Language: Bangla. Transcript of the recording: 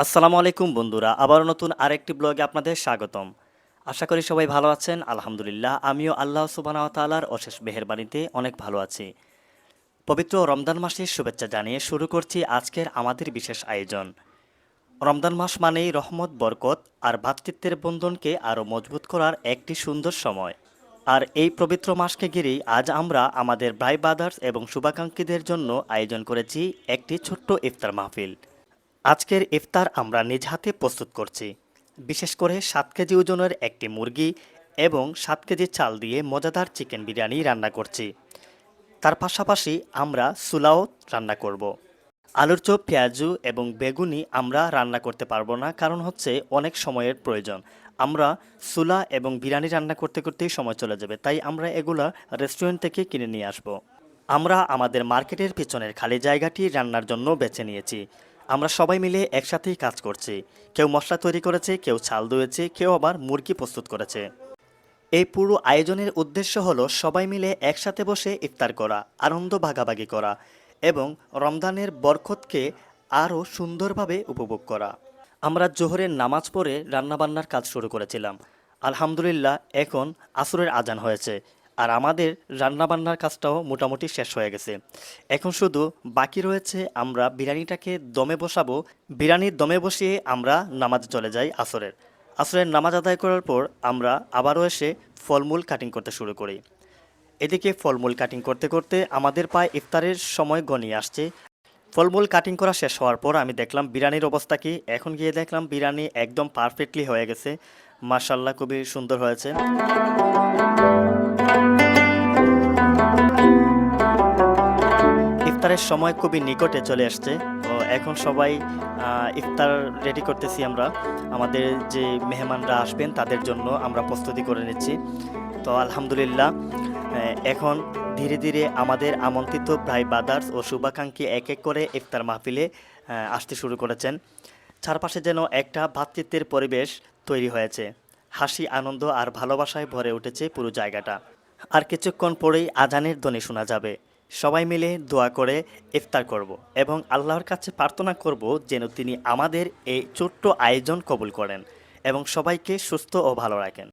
আসসালামু আলাইকুম বন্ধুরা, আবারও নতুন আরেকটি ব্লগে আপনাদের স্বাগতম। আশা করি সবাই ভালো আছেন। আলহামদুলিল্লাহ, আমিও আল্লাহ সুবহানাহু ওয়া তাআলার অশেষ মেহেরবানিতে অনেক ভালো আছি। পবিত্র রমজান মাসের শুভেচ্ছা জানিয়ে শুরু করছি আজকের আমাদের বিশেষ আয়োজন। রমজান মাস মানেই রহমত, বরকত আর ভ্রাতৃত্বের বন্ধনকে আরও মজবুত করার একটি সুন্দর সময়। আর এই পবিত্র মাসকে ঘিরেই আজ আমরা আমাদের ভাই ব্রাদার্স এবং শুভাকাঙ্ক্ষীদের জন্য আয়োজন করেছি একটি ছোট্ট ইফতার মাহফিল। আজকের ইফতার আমরা নিজ হাতে প্রস্তুত করছি। বিশেষ করে 7 কেজি ওজনের একটি মুরগি এবং 7 কেজি চাল দিয়ে মজাদার চিকেন বিরিয়ানি রান্না করছি। তার পাশাপাশি আমরা সুলাও রান্না করব। আলুর চপ, পেঁয়াজু এবং বেগুনি আমরা রান্না করতে পারবো না, কারণ হচ্ছে অনেক সময়ের প্রয়োজন। আমরা সুলা এবং বিরিয়ানি রান্না করতে করতেই সময় চলে যাবে, তাই আমরা এগুলা রেস্টুরেন্ট থেকে কিনে নিয়ে আসব। আমরা আমাদের মার্কেটের পিছনের খালি জায়গাটি রান্নার জন্য বেছে নিয়েছি। আমরা সবাই মিলে একসাথেই কাজ করছি। কেউ মশলা তৈরি করেছে, কেউ চাল ধুয়েছে, কেউ আবার মুরগি প্রস্তুত করেছে। এই পুরো আয়োজনের উদ্দেশ্য হলো সবাই মিলে একসাথে বসে ইফতার করা, আনন্দ ভাগাভাগি করা এবং রমজানের বরকতকে আরও সুন্দরভাবে উপভোগ করা। আমরা জোহরের নামাজ পড়ে রান্নাবান্নার কাজ শুরু করেছিলাম। আলহামদুলিল্লাহ, এখন আসরের আজান হয়েছে আর আমাদের রান্নাবান্নার কাজটাও মোটামুটি শেষ হয়ে গেছে। এখন শুধু বাকি রয়েছে আমরা বিরিয়ানিটাকে দমে বসাবো। বিরিয়ানির দমে বসিয়ে আমরা নামাজে চলে যাই আসরের। আসরের নামাজ আদায় করার পর আমরা আবারও এসে ফলমূল কাটিং করতে শুরু করি। এদিকে ফলমূল কাটিং করতে করতে আমাদের প্রায় ইফতারের সময় গনিয়ে আসছে। ফলমূল কাটিং করা শেষ হওয়ার পর আমি দেখলাম বিরিয়ানির অবস্থা কি। এখন গিয়ে দেখলাম বিরিয়ানি একদম পারফেক্টলি হয়ে গেছে। মাশাআল্লাহ, খুবই সুন্দর হয়েছে। ইফতারের সময় খুবই নিকটে চলে আসছে। তো এখন সবাই ইফতার রেডি করতেছি আমরা। আমাদের যে মেহমানরা আসবেন তাদের জন্য আমরা প্রস্তুতি করে নিচ্ছি। তো আলহামদুলিল্লাহ, এখন ধীরে ধীরে আমাদের আমন্ত্রিত ভাই ব্রাদার্স ও শুভাকাঙ্ক্ষী এক এক করে ইফতার মাহফিলে আসতে শুরু করেছেন। চারপাশে যেন একটা ভ্রাতৃত্বের পরিবেশ তৈরি হয়েছে। হাসি, আনন্দ আর ভালোবাসায় ভরে উঠেছে পুরো জায়গাটা। আর কিছুক্ষণ পরেই আজানের ধ্বনি শোনা যাবে। সবাই মিলে দোয়া করে ইফতার করব এবং আল্লাহর কাছে প্রার্থনা করব যেন তিনি আমাদের এই ছোট্ট আয়োজন কবুল করেন এবং সবাইকে সুস্থ ও ভালো রাখেন।